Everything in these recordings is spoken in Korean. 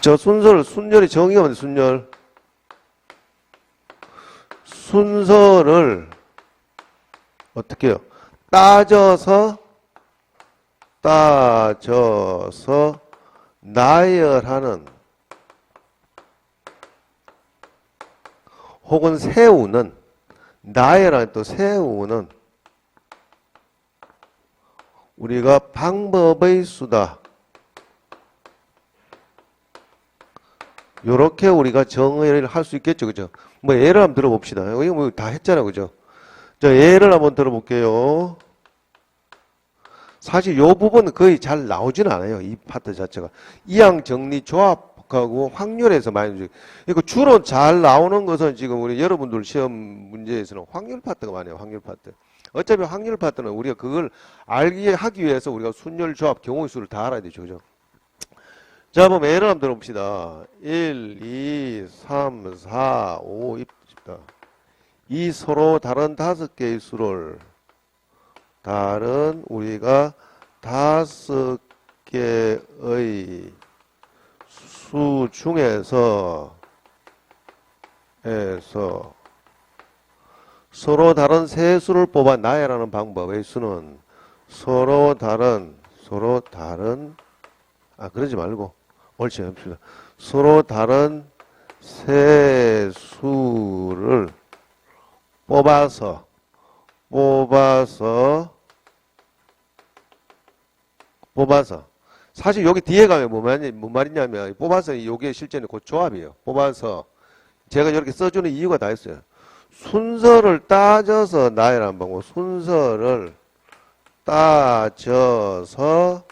저 순열이 정의가 뭔데, 순열? 순서를 어떻게 해요? 따져서 나열하는 혹은 세우는, 나열하는 또 세우는 우리가 방법의 수다. 요렇게 우리가 정의를 할 수 있겠죠. 그죠? 뭐 예를 한번 들어봅시다. 이거 뭐 다 했잖아. 그죠? 자, 예를 한번 들어볼게요. 사실 요 부분은 거의 잘 나오진 않아요. 이 파트 자체가. 이항 정리 조합하고 확률에서 많이 이거 주로 잘 나오는 것은 지금 우리 여러분들 시험 문제에서는 확률 파트가 많아요. 확률 파트. 어차피 확률 파트는 우리가 그걸 하기 위해서 우리가 순열 조합 경우의 수를 다 알아야 되죠. 그죠? 자, 그럼 예를 한번 들어봅시다. 1, 2, 3, 4, 5, 이 서로 다른 5개의 수를 우리가 5개의 수 중에서 서로 다른 세 수를 뽑아 나열하는 방법의 수는 그러지 말고 옳지 합시다. 서로 다른 세 수를 뽑아서 사실 여기 뒤에 가면 뭔 말이냐면 뽑아서 이게 실제는 그 조합이에요. 뽑아서 제가 이렇게 써주는 이유가 다 있어요. 순서를 따져서 나열하는 방법. 순서를 따져서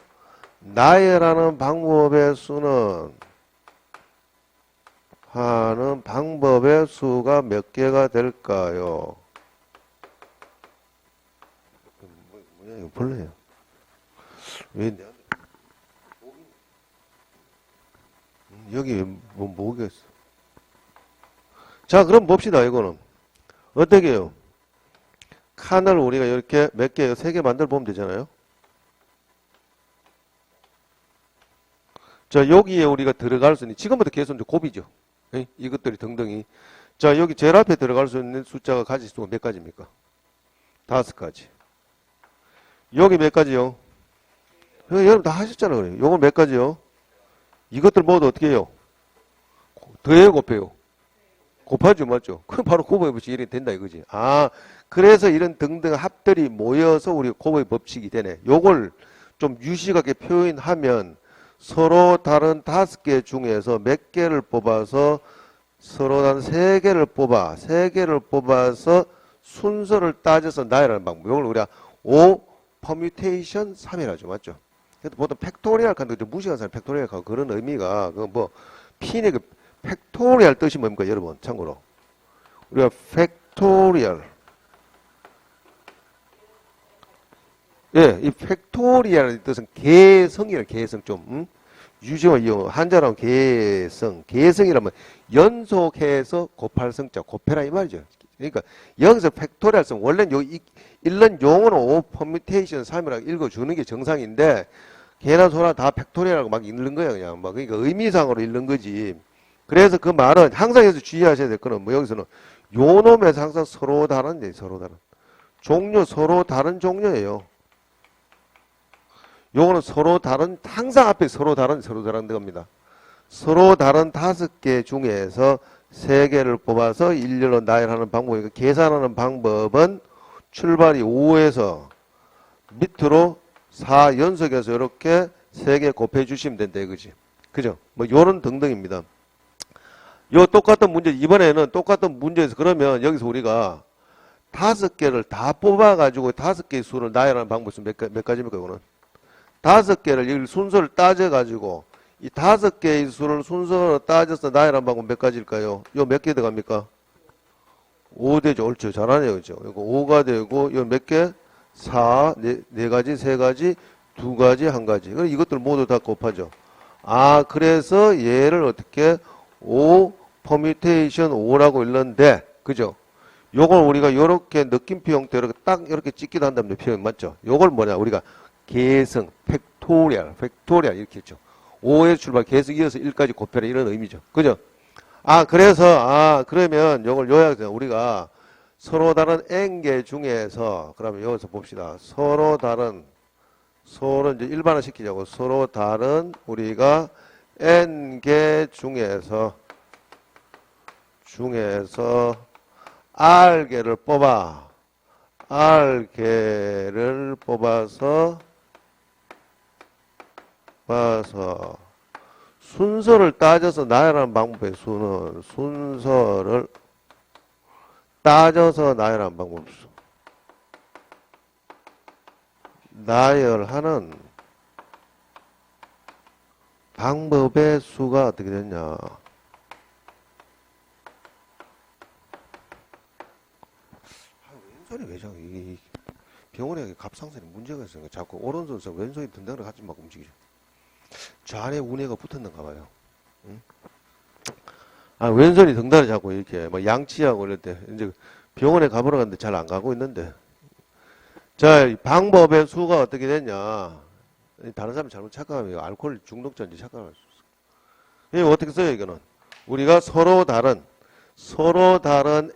나열하는 방법의 수는 하는 방법의 수가 몇 개가 될까요? 뭐냐 이거 벌레야. 왜 여기 뭐가 있어? 자, 그럼 봅시다. 이거는 어떻게 해요? 칸을 우리가 이렇게 몇 개, 3개 만들어 보면 되잖아요. 자, 여기에 우리가 들어갈 수 있는, 지금부터 계속 이제 곱이죠. 이것들이 등등이. 자, 여기 제일 앞에 들어갈 수 있는 숫자가 가질 수가 몇 가지입니까? 5가지. 여기 몇 가지요? 여러분 다 하셨잖아요. 그래요. 요건 몇 가지요? 이것들 모두 어떻게 해요? 더해요, 곱해요? 곱하죠, 맞죠? 그럼 바로 곱의 법칙이 이렇게 된다 이거지. 그래서 이런 등등 합들이 모여서 우리 곱의 법칙이 되네. 요걸 좀 유식하게 표현하면 서로 다른 5개 중에서 몇 개를 뽑아서 서로 다른 3개를 뽑아서 순서를 따져서 나열하는 방법. 이걸 우리가 퍼뮤테이션 3이라죠. 맞죠? 그래도 보통 팩토리얼 칸도 좀 무시하는 사람 팩토리얼 칸 그런 의미가 핀의 팩토리얼 뜻이 뭡니까? 여러분 참고로 우리가 팩토리얼 이 팩토리얼의 뜻은 개성이라 개성 좀 유지어 한자로 개성이라면 연속해서 곱할 성자 곱해라 이 말이죠. 그러니까 여기서 팩토리얼성 원래는 읽는 용어는 퍼뮤테이션 3이라고 읽어주는 게 정상인데 개나 소나 다 팩토리얼이라고 막 읽는 거예요. 그냥 그러니까 의미상으로 읽는 거지. 그래서 그 말은 항상 해서 주의하셔야 될 거는 여기서는 요 놈에서 항상 서로 다른 종류 서로 다른 종류예요. 요거는 서로 다른 항상 앞에 서로 다른 겁니다. 서로 다른 5개 중에서 3개를 뽑아서 일렬로 나열하는 방법이고 계산하는 방법은 출발이 5에서 밑으로 4 연속해서 이렇게 3개 곱해 주시면 된다 이거지. 그죠? 요런 등등입니다. 요 똑같은 문제 이번에는 똑같은 문제에서 그러면 여기서 우리가 5개를 다 뽑아가지고 5개의 수를 나열하는 방법이 몇 가지입니까? 이거는 5개를 순서를 따져가지고 이 5개의 수를 순서로 따져서 나열하는 방법 몇 가지일까요? 요 몇 개 들어갑니까? 5되죠. 옳죠. 잘하네요. 그죠? 이거 5가 되고 요 몇 개? 4, 4가지, 3가지, 2가지, 1가지. 그럼 이것들 모두 다 곱하죠. 그래서 얘를 어떻게 5 퍼뮤테이션 5라고 읽는데 그죠? 요걸 우리가 요렇게 느낌표 형태로 딱 이렇게 찍기도 한다면 표현 맞죠? 요걸 뭐냐? 우리가 개성, 팩토리얼 이렇게 했죠. 5에 출발 계속 이어서 1까지 곱해라 이런 의미죠. 그죠? 그러면 요걸 요약해서 우리가 서로 다른 n개 중에서, 그러면 여기서 봅시다. 서로 이제 일반화 시키자고. 서로 다른 우리가 n개 중에서 R개를 뽑아서 순서를 따져서 나열하는 방법의 순서를 따져서 나열하는 방법. 나열하는 방법의 수가 어떻게 되냐. 왼손이 왜 자꾸 이 병원에 갑상선에 문제가 있으니까 자꾸 오른손에서 왼손이 등등을 같이 막 움직이죠. 좌안에 운해가 붙었는가 봐요. 응? 왼손이 등다리 자꾸 이렇게 뭐 양치하고 이럴 때 이제 병원에 가보러 갔는데 잘 안 가고 있는데. 자, 방법의 수가 어떻게 되냐. 다른 사람이 잘못 착각하면 알코올 중독자인지 착각할 수 있어. 이거 어떻게 써요, 이거는? 우리가 서로 다른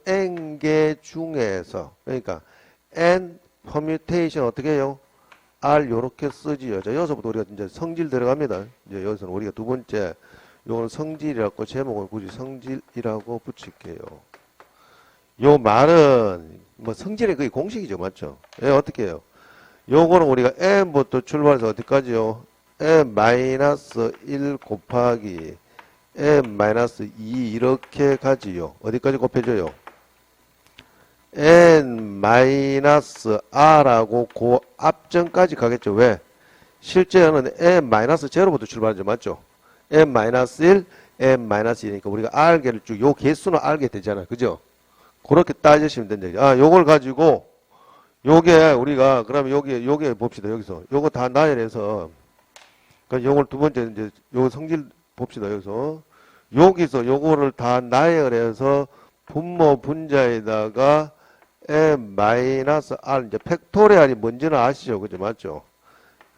n개 중에서, 그러니까 n 퍼뮤테이션 어떻게 해요? R 요렇게 쓰지요. 자, 여기서부터 우리가 이제 성질 들어갑니다. 이제 여기서는 우리가 두 번째, 요거는 성질이라고 제목을 굳이 성질이라고 붙일게요. 요 말은 뭐 성질의 거의 공식이죠, 맞죠? 예, 어떻게 해요? 요거는 우리가 n부터 출발해서 어디까지요? n-1 곱하기 n-2 이렇게 가지요. 어디까지 곱해줘요? n-r하고 그 앞전까지 가겠죠. 왜? 실제는 n-0부터 출발하죠. 맞죠? n-1, n-2니까 우리가 r개를 쭉, 요 개수는 r개 되잖아요. 그죠? 그렇게 따지시면 된다. 요걸 가지고, 요게 우리가, 그러면 요게 봅시다. 여기서. 요거 다 나열해서, 그러니까 요걸 두 번째 이제, 요 성질 봅시다. 여기서 요거를 다 나열해서 분모 분자에다가 n-r, 이제 팩토리얼이 뭔지는 아시죠? 그죠? 맞죠?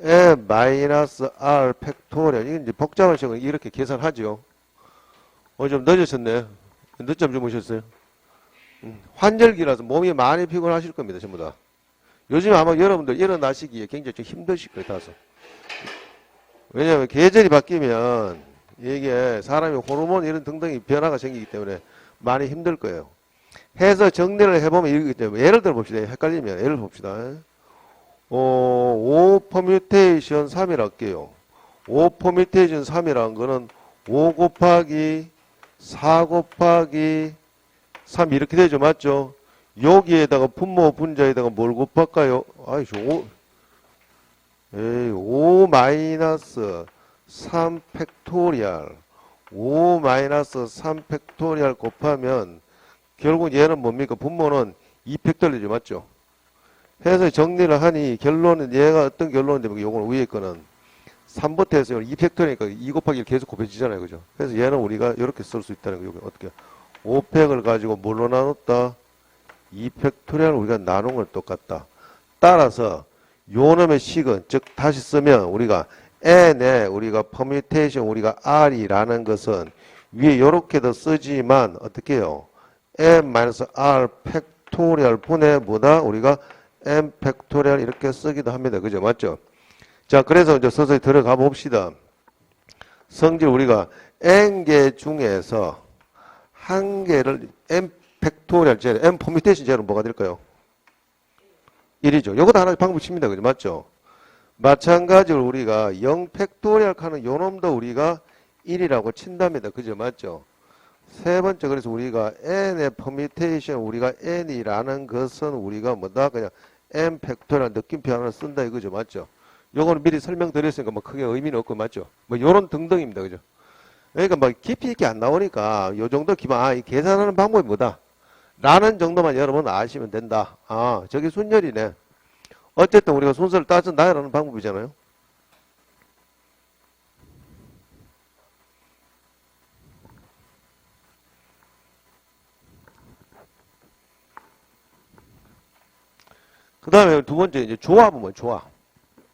n-r 팩토리얼. 이게 이제 복잡한 식으로 이렇게 계산하죠. 좀 늦으셨네. 늦잠 주무셨어요? 환절기라서 몸이 많이 피곤하실 겁니다. 전부 다. 요즘 아마 여러분들 일어나시기에 굉장히 좀 힘드실 거예요. 다소. 왜냐하면 계절이 바뀌면 이게 사람의 호르몬 이런 등등이 변화가 생기기 때문에 많이 힘들 거예요. 해서 정리를 해보면 이렇기 때문에 예를 들어 봅시다. 헷갈리면 예를 봅시다. 5 퍼뮤테이션 3이라 할게요. 5 퍼뮤테이션 3이라는 거는 5 곱하기 4 곱하기 3 이렇게 되죠. 맞죠? 여기에다가 분모 분자에다가 뭘 곱할까요? 에이, 5 마이너스 3 팩토리얼 5 마이너스 3 팩토리얼 곱하면 결국 얘는 뭡니까? 분모는 2 팩토리얼이죠. 맞죠? 해서 정리를 하니 결론은 얘가 어떤 결론인데 요거는 위에 거는 3부터 해서 2 팩토리니까 2 곱하기 1 계속 곱해지잖아요. 그죠? 그래서 얘는 우리가 이렇게 쓸 수 있다는 거. 어떻게 5팩을 가지고 뭘로 나눴다? 2 팩토리얼 우리가 나눈 걸 똑같다. 따라서 요놈의 식은 즉 다시 쓰면 우리가 n에 우리가 퍼뮤테이션 우리가 r이라는 것은 위에 요렇게도 쓰지만 어떻게 해요? n-r 팩토리얼 분의 뭐다? 우리가 n 팩토리얼 이렇게 쓰기도 합니다. 그죠? 맞죠? 자, 그래서 이제 서서히 들어가 봅시다. 성질 우리가 n개 중에서 한 개를 n 팩토리얼 제는 n 퍼뮤테이션 제는 뭐가 될까요? 1이죠. 요것도 하나의 방법입니다. 그죠? 맞죠? 마찬가지로 우리가 0 팩토리얼 하는 요놈도 우리가 1이라고 친답니다. 그죠? 맞죠? 세 번째, 그래서 우리가 n의 퍼뮤테이션 우리가 n이라는 것은 우리가 뭐다? 그냥 n 팩토리얼 느낌표 하나 쓴다 이거죠. 맞죠? 요거는 미리 설명드렸으니까 뭐 크게 의미는 없고 맞죠? 뭐 요런 등등입니다. 그죠? 그러니까 뭐 깊이 있게 안 나오니까 요 정도 기본 이 계산하는 방법이 뭐다? 라는 정도만 여러분 아시면 된다. 저게 순열이네. 어쨌든 우리가 순서를 따져 나열하는 방법이잖아요. 그 다음에 두 번째 이제 조합은 뭐 조합.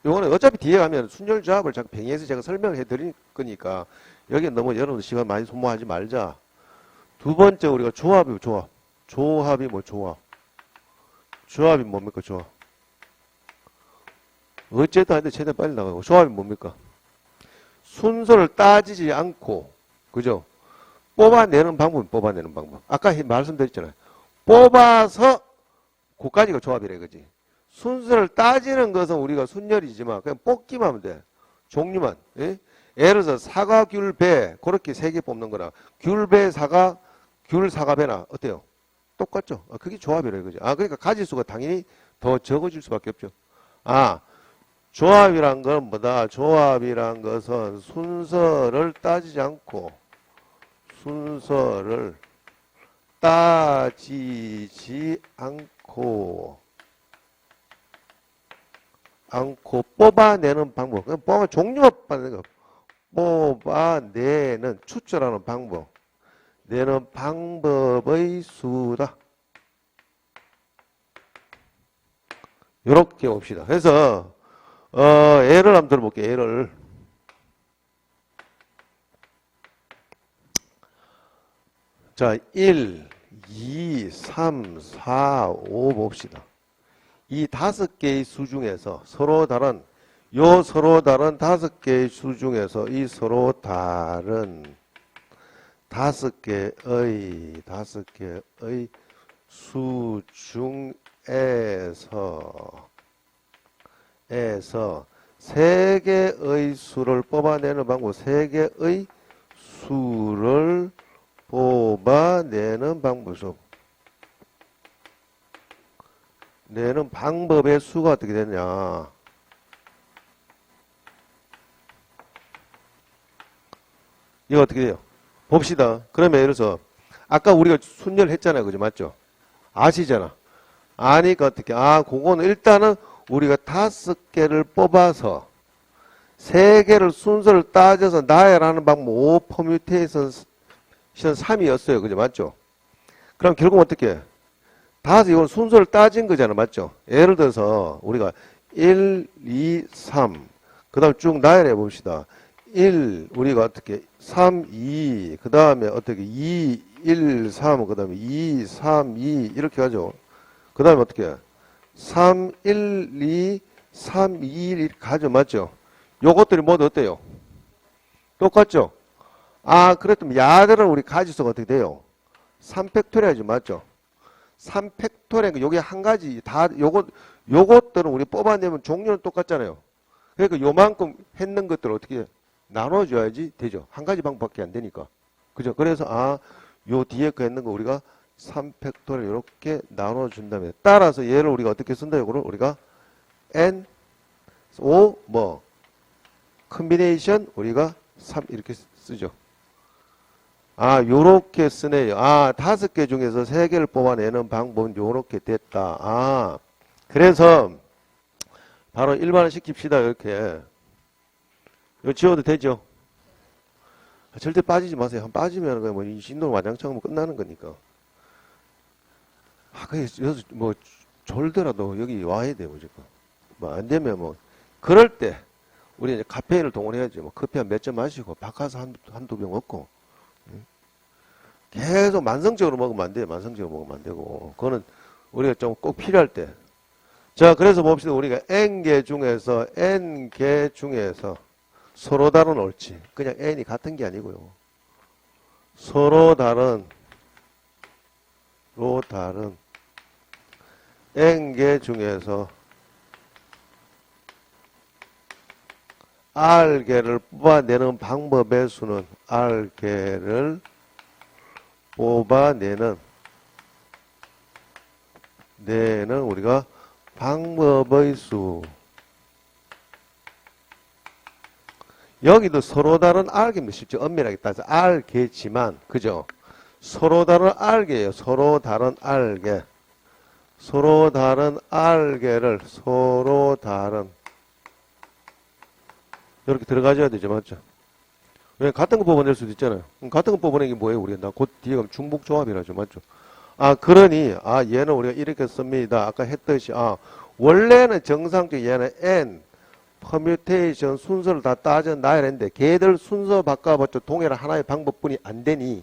요거는 어차피 뒤에 가면 순열조합을 자꾸 병행해서 제가 설명을 해드릴 거니까 여기 너무 여러분들 시간 많이 소모하지 말자. 두 번째 우리가 조합이 조합. 조합이 뭐 조합. 조합이 뭡니까 조합. 어쨌든 하여튼 최대한 빨리 나가고. 조합이 뭡니까? 순서를 따지지 않고 그죠? 뽑아내는 방법은 뽑아내는 방법. 아까 말씀드렸잖아요. 뽑아서 그까지가 조합이래 그지? 순서를 따지는 것은 우리가 순열이지만 그냥 뽑기만 하면 돼. 종류만. 예? 예를 들어서 사과, 귤, 배 그렇게 세 개 뽑는 거라. 귤, 배, 사과, 귤, 사과, 배나 어때요? 똑같죠? 그게 조합이래 그지? 그러니까 가지수가 당연히 더 적어질 수밖에 없죠. 조합이란 건 뭐다? 조합이란 것은 순서를 따지지 않고 순서를 따지지 않고 뽑아내는 방법. 종류가 뽑아내는 거. 뽑아내는 추출하는 방법. 내는 방법의 수다. 요렇게 봅시다. 그래서 예를 한번 들어볼게요. 예를. 자, 1, 2, 3, 4, 5 봅시다. 이 5개의 수 중에서 서로 다른 서로 다른 5개의 수 중에서 이 서로 다른 5개의 수 중에서 3개의 수를 뽑아내는 방법, 3개의 수를 뽑아내는 방법. 내는 방법의 수가 어떻게 되냐. 이거 어떻게 돼요? 봅시다. 그러면 예를 들어서 아까 우리가 순열 했잖아요. 그죠? 맞죠? 아시잖아. 아니까 어떻게 그거는 일단은 우리가 5개를 뽑아서 3개를 순서를 따져서 나열하는 방법 5 퍼뮤테이션 3이었어요. 그죠? 맞죠? 그럼 결국 어떻게 해? 이건 순서를 따진 거잖아. 맞죠? 예를 들어서 우리가 1, 2, 3 그 다음 쭉 나열해 봅시다. 1 우리가 어떻게 3, 2 그 다음에 어떻게 2, 1, 3 그 다음에 2, 3, 2 이렇게 가죠. 그 다음에 어떻게 3, 1, 2, 3, 2 이렇게 가죠. 맞죠? 요것들이 모두 어때요? 똑같죠? 그랬더니 야들은 우리 가지수가 어떻게 돼요? 3팩토리얼이죠. 맞죠? 3팩토리얼 요게 한 가지 요것들은 우리 뽑아내면 종류는 똑같잖아요. 그러니까 요만큼 했는 것들을 어떻게 나눠줘야지 되죠. 한 가지 방법밖에 안 되니까. 그죠? 그래서 요 뒤에 거 했는 거 우리가 3팩토리얼 이렇게 나눠준다면 따라서 얘를 우리가 어떻게 쓴다? 요거를 우리가 n 5 컨비네이션 우리가 3 이렇게 쓰죠. 요렇게 쓰네요. 5개 중에서 3개를 뽑아내는 방법은 요렇게 됐다. 그래서 바로 일반화 시킵시다. 이렇게. 이거 지워도 되죠? 절대 빠지지 마세요. 빠지면 그냥 이 신동 와장창 끝나는 거니까. 그래서 졸더라도 여기 와야 돼요. 무조건. 안 되면 그럴 때 우리 이제 카페인을 동원해야지. 커피 한 몇 잔 마시고 바카스 한두 병 먹고. 계속 만성적으로 먹으면 안 돼요. 만성적으로 먹으면 안 되고. 그거는 우리가 좀 꼭 필요할 때. 자, 그래서 봅시다. 우리가 N개 중에서 서로 다른 옳지. 그냥 N이 같은 게 아니고요. 서로 다른 N개 중에서 R개를 뽑아내는 방법의 수는 R개를 뽑아내는 우리가 방법의 수. 여기도 서로 다른 R개입니다. 실제 엄밀하게 따져서 R개지만 그죠? 서로 다른 R개예요. 서로 다른 R개. 서로 다른 R개를 이렇게 들어가줘야 되죠. 맞죠? 왜 같은 거 뽑아낼 수도 있잖아요. 같은 거 뽑아내기 뭐예요? 우리가 곧 뒤에 가면 중복조합이라죠. 맞죠? 그러니 얘는 우리가 이렇게 씁니다. 아까 했듯이 원래는 정상적인 얘는 n 퍼뮤테이션 순서를 다 따져 놔야 되는데 걔들 순서 바꿔봤자 동일한 하나의 방법뿐이 안 되니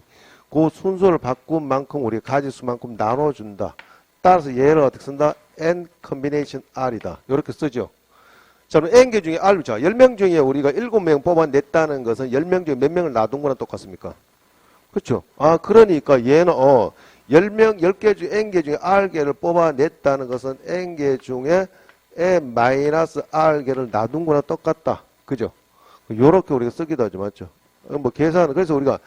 그 순서를 바꾼 만큼 우리가 가지수만큼 나눠준다. 따라서 얘를 어떻게 쓴다? n combination r이다. 이렇게 쓰죠. 자, 그럼 n개 중에 r, 자, 10명 중에 우리가 7명 뽑아냈다는 것은 10명 중에 몇 명을 놔둔 거랑 똑같습니까? 그렇죠? 아, 그러니까 얘는 10명, 10개 중에 n개 중에 r개를 뽑아냈다는 것은 n개 중에 n-r개를 놔둔 거랑 똑같다. 그죠? 요렇게 우리가 쓰기도 하죠. 맞죠? 뭐 계산은, 그래서 우리가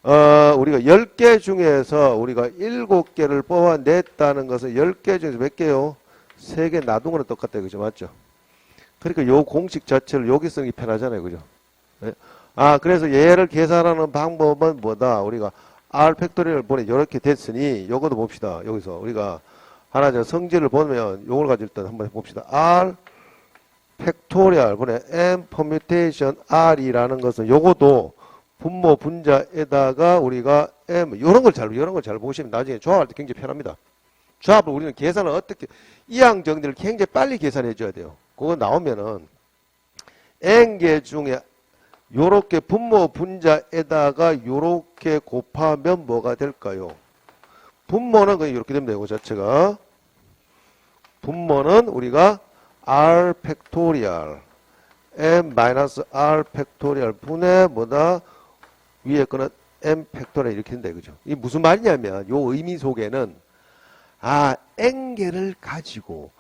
10개 중에서 우리가 7개를 뽑아냈다는 것은 10개 중에서 몇 개요? 3개 놔둔 거랑 똑같다. 그죠? 맞죠? 그러니까 요 공식 자체를 여기 쓰기 편하잖아요. 그죠? 네? 아, 그래서 얘를 계산하는 방법은 뭐다? 우리가 r 팩토리얼 보내 이렇게 됐으니 요것도 봅시다. 여기서 우리가 하나 저 성질을 보면 요걸 가지고 일단 한번 해봅시다. r 팩토리얼 보내 n 퍼뮤테이션 r이라는 것은 요것도 분모 분자에다가 우리가 m 요런 걸 잘 보시면 나중에 조합할 때 굉장히 편합니다. 조합을 우리는 계산을 어떻게 이항 정리를 굉장히 빨리 계산해 줘야 돼요. 그거 나오면은 n개 중에 요렇게 분모 분자에다가 요렇게 곱하면 뭐가 될까요? 분모는 그냥 이렇게 됩니다. 이거 자체가 분모는 우리가 r 팩토리얼 m-r 팩토리얼 분의 뭐다 위에 거는 m 팩토리얼 이렇게 된다 이거죠. 이게 무슨 말이냐면 요 의미 속에는 n개를 가지고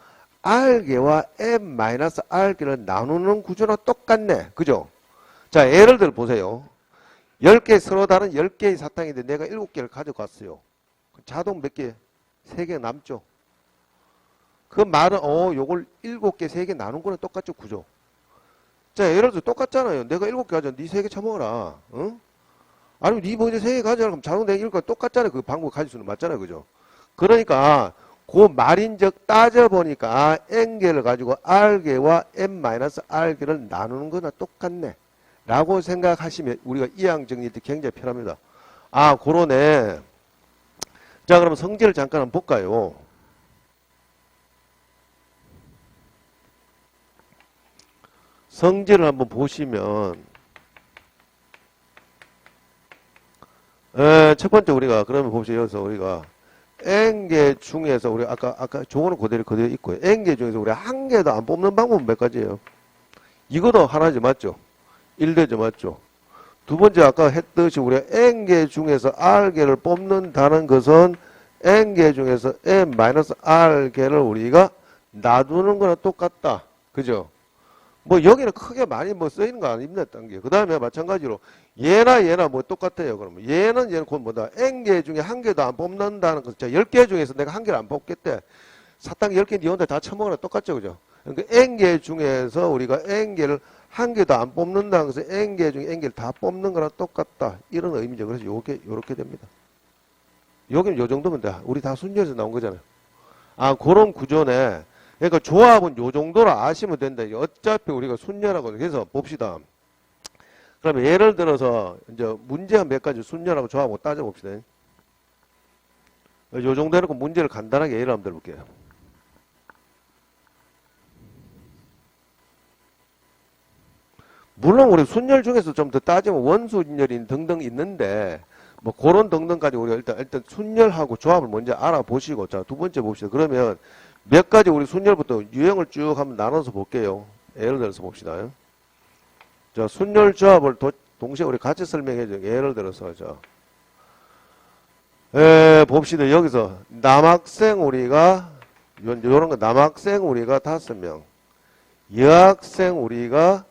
r개와 m-r개를 나누는 구조랑 똑같네. 그죠? 자, 예를 들어 보세요. 10개 서로 다른 10개의 사탕인데 내가 7개를 가져갔어요. 자동 몇 개? 3개 남죠. 그 말은 요걸 7개, 3개 나눈 거는 똑같죠. 구조. 자, 예를 들어 똑같잖아요. 내가 7개 가져가. 네 3개 처먹어라. 응? 아니면 네 먼저 3개 가져가. 그럼 자동 내가 7개 똑같잖아요. 그 방법 가질 수는 맞잖아요. 그죠? 그러니까 그 말인즉 따져보니까 n개를 가지고 r개와 m-r개를 나누는 거나 똑같네. 라고 생각하시면 우리가 이항 정리할 때 굉장히 편합니다. 아, 그러네. 자, 그럼 성질을 잠깐 한번 볼까요? 성질을 한번 보시면 첫 번째 우리가 그러면 봅시다. 여기서 우리가 n개 중에서 우리 아까 조언은 그대로 있고요. n개 중에서 우리 한 개도 안 뽑는 방법은 몇 가지예요? 이것도 하나지 맞죠? 1대죠 맞죠? 두 번째 아까 했듯이 우리가 n개 중에서 r개를 뽑는다는 것은 n개 중에서 n-r개를 우리가 놔두는 거랑 똑같다. 그죠? 뭐 여기는 크게 많이 뭐 쓰이는 거 아닙니다. 단계. 그 다음에 마찬가지로 얘나 뭐 똑같아요. 그러면 얘는 곧 뭐다? n개 중에 한 개도 안 뽑는다는 것. 자, 10개 중에서 내가 한 개를 안 뽑겠대. 사탕 10개 니 혼자 다 처먹으라 똑같죠. 그죠? 그러니까 n개 중에서 우리가 n개를 한 개도 안 뽑는다는 것은 n개 중에 n개를 다 뽑는 거랑 똑같다. 이런 의미죠. 그래서 요렇게 됩니다. 여기는 요 정도면 돼. 우리 다 순위에서 나온 거잖아요. 아, 그런 구조네. 그러니까 조합은 요 정도로 아시면 된다. 어차피 우리가 순열하고 그래서 봅시다. 그러면 예를 들어서 이제 문제가 몇 가지 순열하고 조합하고 따져봅시다. 요 정도 해놓고 문제를 간단하게 예를 한번 들어볼게요. 물론 우리 순열 중에서 좀 더 따지면 원순열인 등등 있는데 뭐 그런 등등까지 우리가 일단 순열하고 조합을 먼저 알아보시고 자, 두 번째 봅시다. 그러면 몇 가지 우리 순열부터 유형을 쭉 한번 나눠서 볼게요. 예를 들어서 봅시다. 자, 순열 조합을 동시에 우리 같이 설명해 줘요. 예를 들어서 봅시다. 여기서 남학생 우리가 요런 거 남학생 우리가 5명, 여학생 우리가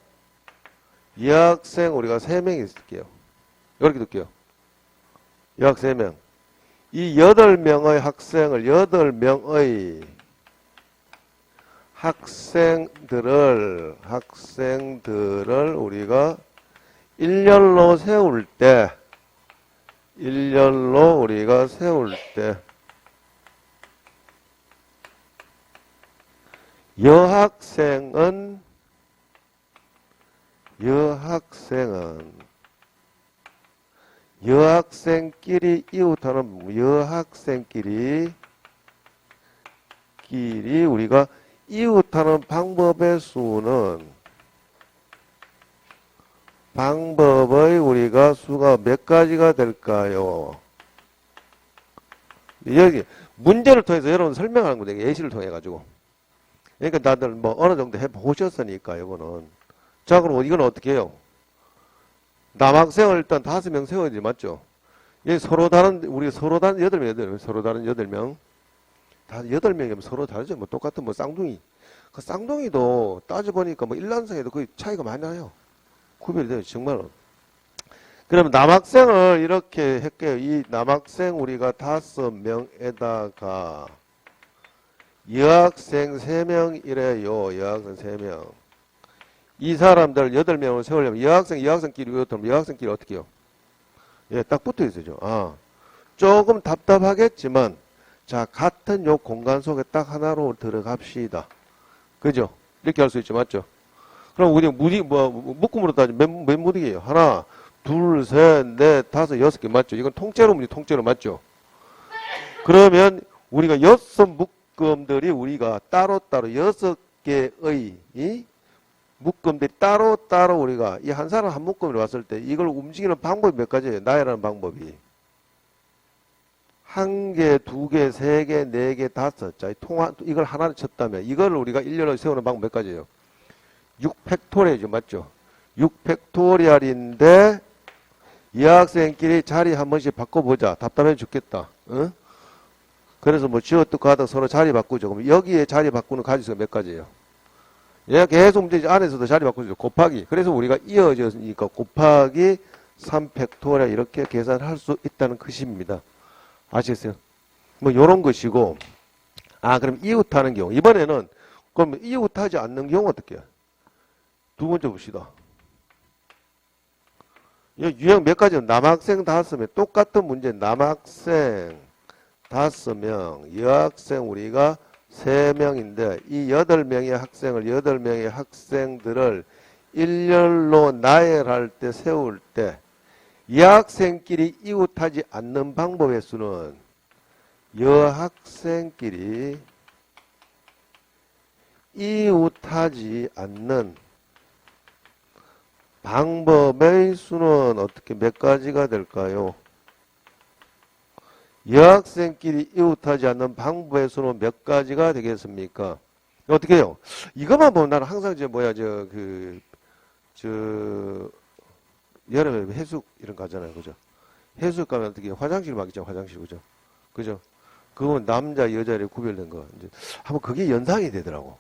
3명이 있을게요. 이렇게 둘게요. 여학 3명. 이 8명의 학생을 8명의 학생들을 우리가 일렬로 세울 때 여학생끼리 이웃하는 여학생끼리 우리가 이웃하는 방법의 수는 방법의 우리가 수가 몇 가지가 될까요? 여기 문제를 통해서 여러분 설명하는 거예요. 예시를 통해 가지고. 그러니까 다들 뭐 어느 정도 해보셨으니까 이거는. 자, 그럼 이건 어떻게 해요? 남학생을 일단 5명 세워야지, 맞죠? 여기 서로 다른, 우리 서로 다른 8명, 서로 다른 8명. 다 8명이면 서로 다르죠. 뭐 똑같은 뭐 쌍둥이. 그 쌍둥이도 따져보니까 뭐 일란성에도 거의 차이가 많이 나요. 구별이 돼요, 정말로. 그러면 남학생을 이렇게 할게요. 이 남학생 우리가 5명에다가 여학생 3명이래요. 여학생 3명. 이 사람들 8명을 세우려면 여학생끼리 그렇다면 여학생끼리 어떻게 해요? 예, 딱 붙어 있어죠. 아, 조금 답답하겠지만, 자, 같은 요 공간 속에 딱 하나로 들어갑시다. 그죠? 이렇게 할 수 있죠. 맞죠? 그럼 우리 묶음으로 따지면 몇 무디게요? 하나, 둘, 셋, 넷, 다섯, 6개 맞죠? 이건 통째로 통째로 맞죠? 그러면 우리가 6묶음들이 우리가 따로따로 6개의 묶음들이 따로따로 우리가 이 한 사람 한 묶음으로 왔을 때 이걸 움직이는 방법이 몇 가지예요? 나열하는 방법이. 1개, 2개, 3개, 4개, 5. 자, 이걸 하나를 쳤다면 이걸 우리가 일렬로 세우는 방법 몇 가지예요? 6팩토리얼이죠. 맞죠? 6팩토리얼인데 여학생끼리 자리 한 번씩 바꿔보자. 답답해 죽겠다. 어? 그래서 뭐 지어뜯고 하다 서로 자리 바꾸죠. 그럼 여기에 자리 바꾸는 가지수가 몇 가지예요? 얘가 계속 문제 안에서도 자리 바꾸죠. 곱하기. 그래서 우리가 이어졌으니까 곱하기 3팩토리얼 이렇게 계산할 수 있다는 것입니다. 아시겠어요? 뭐 요런 것이고. 아, 그럼 이웃하는 경우. 이번에는 그럼 이웃하지 않는 경우 어떻게 해요? 두 번째 봅시다. 유형 몇 가지요? 남학생 5명. 똑같은 문제. 남학생 5명. 여학생 우리가 3명인데 이 8명의 학생들을 일렬로 나열할 때 세울 때 여학생끼리 이웃하지 않는 방법의 수는 여학생끼리 이웃하지 않는 방법의 수는 어떻게 몇 가지가 될까요? 여학생끼리 이웃하지 않는 방법의 수는 몇 가지가 되겠습니까? 어떻게 해요? 이것만 보면 나는 항상 여름에 해수 이런 거 하잖아요. 그죠? 해수 가면 어떻게 화장실 막 있죠. 화장실. 그죠? 그죠? 그건 남자, 여자를 구별된 거. 이제 한번 그게 연상이 되더라고.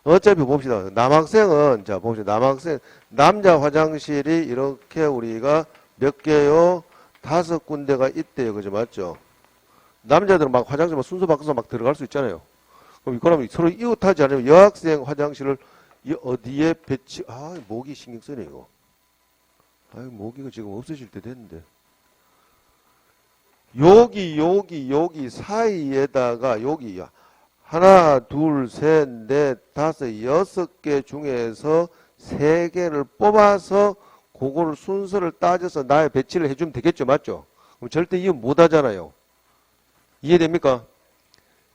어차피 봅시다. 남학생은, 자, 봅시다. 남자 화장실이 이렇게 우리가 몇 개요? 5군데가 있대요. 그죠? 맞죠? 남자들은 막 화장실 막 순서 바꿔서 막 들어갈 수 있잖아요. 그럼 서로 이웃하지 않으면 여학생 화장실을 어디에 목이 신경 쓰네, 이거. 모기가 지금 없어질 때 됐는데. 여기 사이에다가 여기 하나, 둘, 셋, 넷, 다섯, 6개 중에서 3개를 뽑아서 그거를 순서를 따져서 나의 배치를 해주면 되겠죠. 맞죠? 그럼 절대 이해 못 하잖아요. 이해됩니까?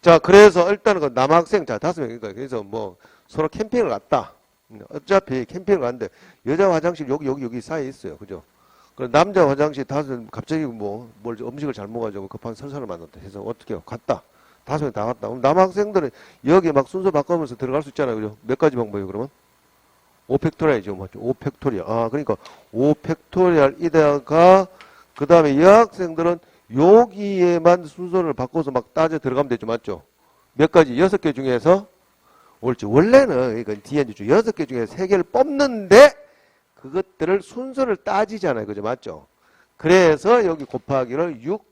자, 그래서 일단은 그 남학생, 자, 5명이니까. 그래서 뭐 서로 캠핑을 갔다. 어차피 캠핑을 갔는데 여자 화장실 여기 사이에 있어요. 그죠? 그럼 남자 화장실 5명 갑자기 음식을 잘 먹어가지고 급한 설사를 만났다 해서 어떻게 해요? 갔다. 5명 다 갔다. 그럼 남학생들은 여기 막 순서 바꾸면서 들어갈 수 있잖아요. 그죠? 몇 가지 방법이에요, 그러면? 5팩토리얼이죠. 맞죠? 5팩토리얼. 아, 그러니까 5팩토리얼이다가 그 다음에 여학생들은 여기에만 순서를 바꿔서 막 따져 들어가면 되죠. 맞죠? 몇 가지? 6개 중에서 옳지. 원래는 이건 뒤에 이제 6개 중에 3개를 뽑는데 그것들을 순서를 따지잖아요. 그죠? 맞죠? 그래서 여기 곱하기를 6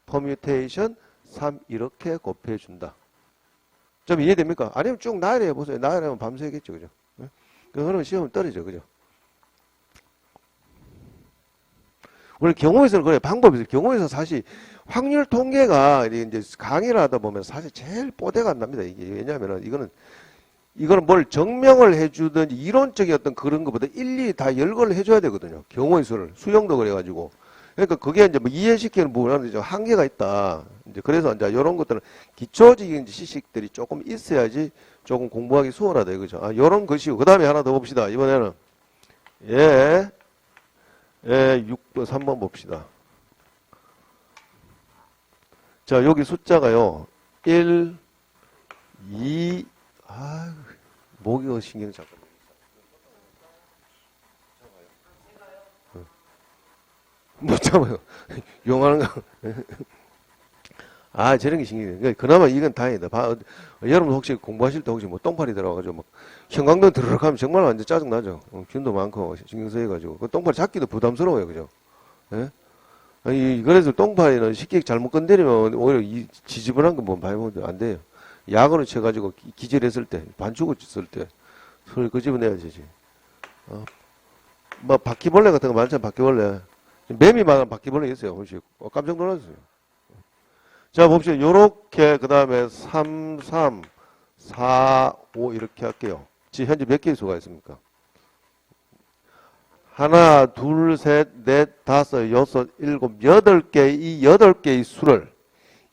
퍼뮤테이션 3 이렇게 곱해준다. 좀 이해됩니까? 아니면 쭉 나열해 보세요. 나열하면 밤새겠죠. 그죠? 그러면 시험은 떨어져. 그죠? 원래 경험에서는 그래. 방법이 있어요. 경험에서 사실 확률 통계가 이제 강의를 하다 보면 사실 제일 뽀대가 안 납니다. 이게. 왜냐면은 이거는 뭘 증명을 해주든지 이론적인 어떤 그런 것보다 일일이 다 열거를 해줘야 되거든요. 경우의 수를. 수용도 그래가지고. 그러니까 그게 이제 뭐 이해시키는 부분은 이제 한계가 있다. 이제 그래서 이제 이런 것들은 기초적인 지식들이 조금 있어야지 조금 공부하기 수월하다. 이거죠. 아, 요런 것이고. 그 다음에 하나 더 봅시다. 이번에는. 예. 예, 6번, 3번 봅시다. 자, 여기 숫자가요. 1, 2, 목이 신경 잠깐. 못 잡아요. 용하는 거. 저런 게 신기해. 그나마 이건 다행이다. 여러분 혹시 공부하실 때 혹시 뭐 똥파리 들어가가지고 막 형광등 들어가면 하면 정말 완전 짜증나죠. 균도 많고 신경 쓰여가지고. 그 똥파리 잡기도 부담스러워요. 그죠? 예? 그래서 똥파리는 쉽게 잘못 건드리면 오히려 지저분한 거 뭐 봐보면 안 돼요. 약으로 쳐가지고 기절했을 때, 반죽었을 때, 소리 끄집어내야 되지. 뭐 바퀴벌레 같은 거 많잖아요. 바퀴벌레. 매미 많은 바퀴벌레 있어요. 혹시 깜짝 놀랐어요. 자, 봅시다. 요렇게, 그 다음에 3, 3, 4, 5 이렇게 할게요. 지금 현재 몇 개의 수가 있습니까? 하나, 둘, 셋, 넷, 다섯, 여섯, 일곱, 8개, 이 8개의 수를,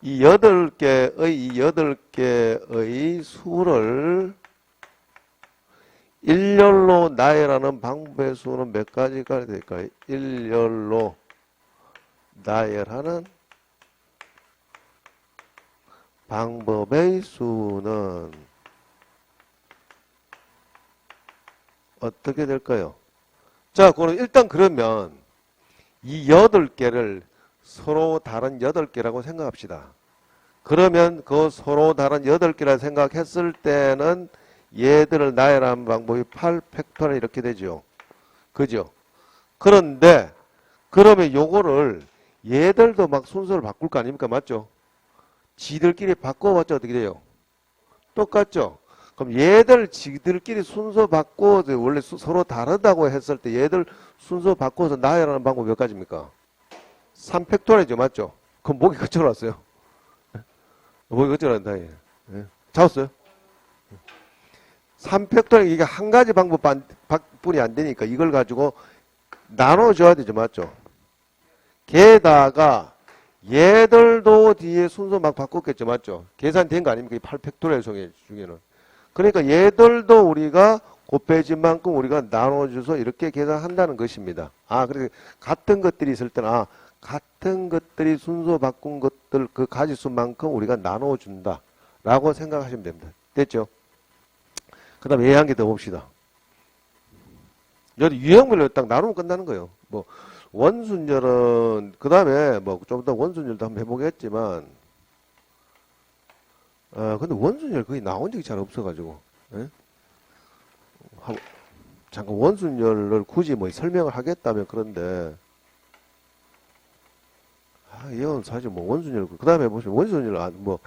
이 8개의 수를 일렬로 나열하는 방법의 수는 몇 가지가 될까요? 일렬로 나열하는 방법의 수는 어떻게 될까요? 자, 그럼 일단 그러면 이 8개를 서로 다른 8개라고 생각합시다. 그러면 그 서로 다른 8개라 생각했을 때는 얘들을 나열하는 방법이 8팩토리얼 이렇게 되죠. 그죠? 그런데 그러면 요거를 얘들도 막 순서를 바꿀 거 아닙니까? 맞죠? 지들끼리 바꿔봤자 어떻게 돼요? 똑같죠? 그럼 얘들 지들끼리 순서 바꿔서 원래 서로 다르다고 했을 때 얘들 순서 바꿔서 나열하는 방법 몇 가지입니까? 3팩토리얼이죠. 맞죠? 그럼 목이 그쪽으로 왔어요. 목이 그쪽으로 왔다. 예. 잡았어요? 3팩토리얼 이게 한 가지 방법뿐이 안 되니까 이걸 가지고 나눠줘야 되죠. 맞죠? 게다가 얘들도 뒤에 순서 막 바꿨겠죠. 맞죠? 계산된 거 아닙니까? 이 8팩토리얼 중에는. 그러니까 얘들도 우리가 곱해진 만큼 우리가 나눠줘서 이렇게 계산한다는 것입니다. 그래서 같은 것들이 있을 때는 같은 것들이 순서 바꾼 것들 그 가지수만큼 우리가 나눠준다 라고 생각하시면 됩니다. 됐죠? 그 다음에 얘 한 개 더 봅시다. 여기 유형별로 딱 나누면 끝나는 거예요. 뭐 원순열은 그 다음에 뭐 좀 더 원순열도 한번 해보겠지만 근데 원순열 거의 나온 적이 잘 없어가지고 예? 잠깐 원순열을 굳이 뭐 설명을 하겠다면 그런데 이건 사실 뭐 원순열 그 다음에 보시면 원순열 뭐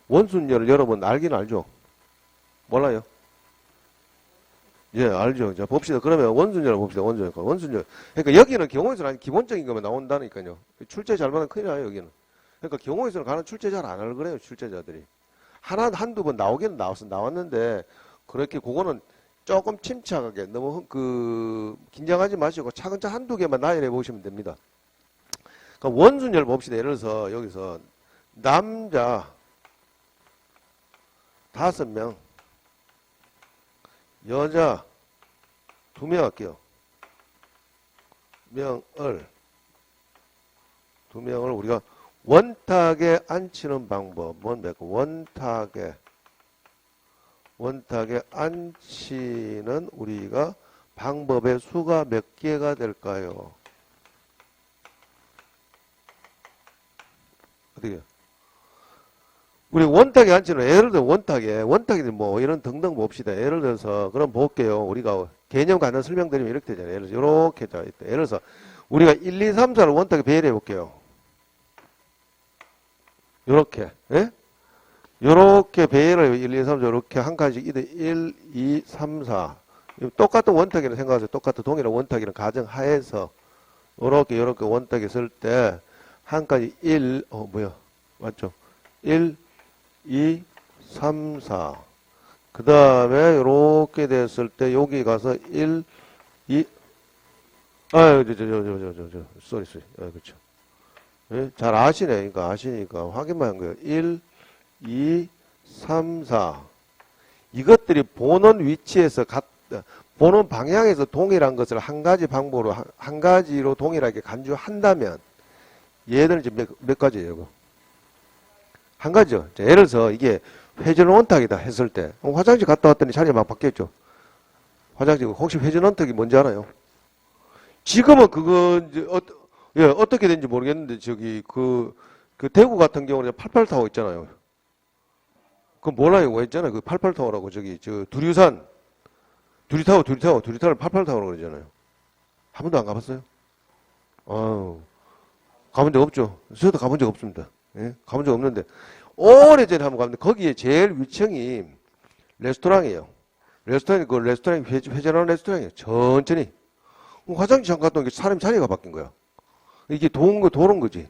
원순열을 여러분 알긴 알죠? 몰라요? 예, 알죠. 자, 봅시다. 그러면 원순열을 봅시다. 원순열. 그러니까 여기는 경우에서는 기본적인 것만 나온다니까요. 출제 잘못하면 큰일 나요, 여기는. 그러니까 경우에서는 가는 출제 잘 안 하려고 그래요, 출제자들이. 한두 번 나오기는 나왔는데, 그렇게 그거는 조금 침착하게, 너무 긴장하지 마시고 차근차근 한두 개만 나열해 보시면 됩니다. 그러니까 원순열 봅시다. 예를 들어서 여기서 남자 5명, 여자 2명 할게요. 2명을 우리가 원탁에 앉히는 방법은 원탁에 앉히는 우리가 방법의 수가 몇 개가 될까요? 어떻게? 우리 원탁에 앉히는 예를 들어 원탁에 뭐 이런 등등 봅시다. 예를 들어서 그럼 볼게요. 우리가 개념 간단 설명드리면 이렇게 되잖아요. 예를 들어서 이렇게 자 있다. 예를 들어서 우리가 1, 2, 3, 4를 원탁에 배열해 볼게요. 요렇게. 예? 요렇게 배열을 1, 2, 3, 4 이렇게 한 칸씩 1, 2, 3, 4 똑같은 원탁이라고 생각하세요. 똑같은 동일한 원탁이라는 가정하에서 요렇게 원탁에 쓸 때 한 칸이 1 맞죠? 1, 2, 3, 4. 그 다음에 요렇게 됐을 때 여기 가서 1, 2 쏘리. 그렇죠. 예? 잘 아시네. 그러니까 아시니까 확인만 한 거예요. 1, 2, 3, 4. 이것들이 보는 위치에서 보는 방향에서 동일한 것을 한 가지 방법으로, 한 가지로 동일하게 간주한다면, 얘들은 이제 몇 가지예요, 이거? 한 가지죠. 자, 예를 들어서 이게 회전 원탁이다 했을 때, 화장실 갔다 왔더니 자리가 막 바뀌었죠. 화장실, 혹시 회전 원탁이 뭔지 알아요? 지금은 그거, 이제 어떻게 된지 모르겠는데, 저기, 그 대구 같은 경우는 88타워 있잖아요. 그 몰라요, 뭐 있잖아요. 그 88타워라고, 저기, 두류산, 두리타워를 88타워라고 그러잖아요. 한 번도 안 가봤어요? 가본 적 없죠? 저도 가본 적 없습니다. 예? 가본 적 없는데, 오래전에 한번 갔는데, 거기에 제일 위층이 레스토랑이에요. 레스토랑이 회전하는 레스토랑이에요. 천천히. 화장실 잠깐 갔다 오니까 사람이 자리가 바뀐 거야. 이게 도는 거지.